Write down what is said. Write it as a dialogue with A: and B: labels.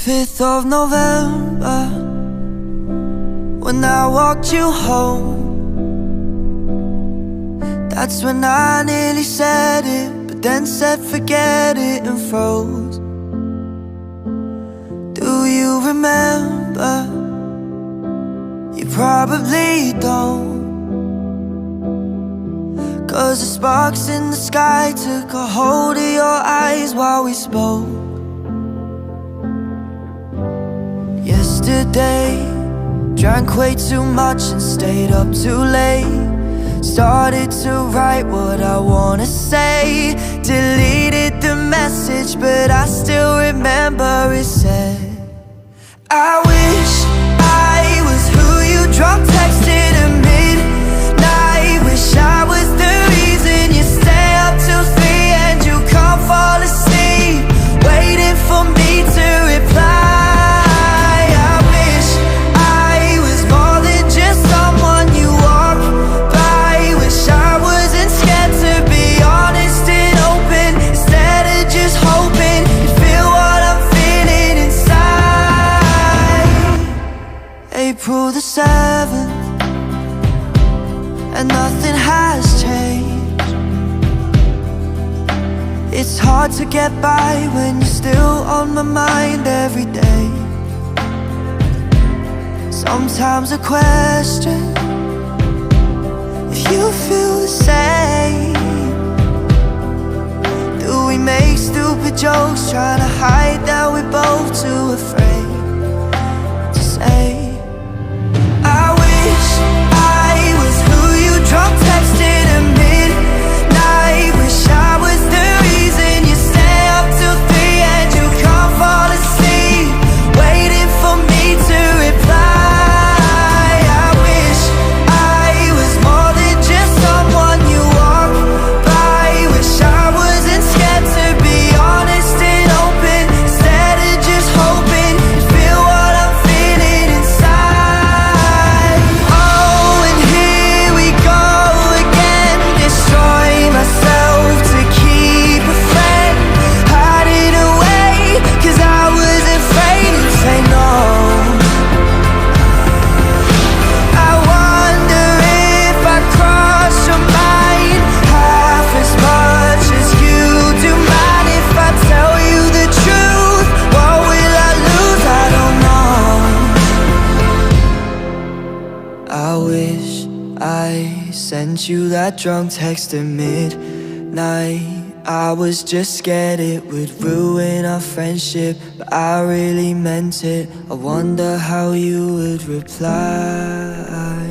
A: 5th of November, when I walked you home, that's when I nearly said it, but then said forget it and froze. Do you remember? You probably don't, 'cause the sparks in the sky took a hold of your eyes while we spoke. Yesterday, drank way too much and stayed up too late. Started to write what I wanna say, deleted the message, but I still remember it said, I wish I was who you drunk texted at midnight. Wish I was the reason you stay up till 3 and you can't fall asleep, waiting for me to reply. April the 7th, and nothing has changed. It's hard to get by when you're still on my mind every day. Sometimes I question if you feel the same. Do we make stupid jokes trying to hide that we're both too afraid to say? Drunk texted at midnight. Wish I was the reason you stay up till 3 and you can't fall asleep, waiting for me to reply. I wish I was more than just someone you walk by. Wish I wasn't scared to be honest and open, instead of just hoping you'd feel what I'm feeling inside. Oh, and here we go, myself to keep a friend, hiding away, 'cause I was afraid to say no. I wonder if I cross your mind half as much as you do mine. If I tell you the truth, what will I lose? I don't know. I wish I sent you that drunk text at midnight. I was just scared it would ruin our friendship, but I really meant it. I wonder how you would reply.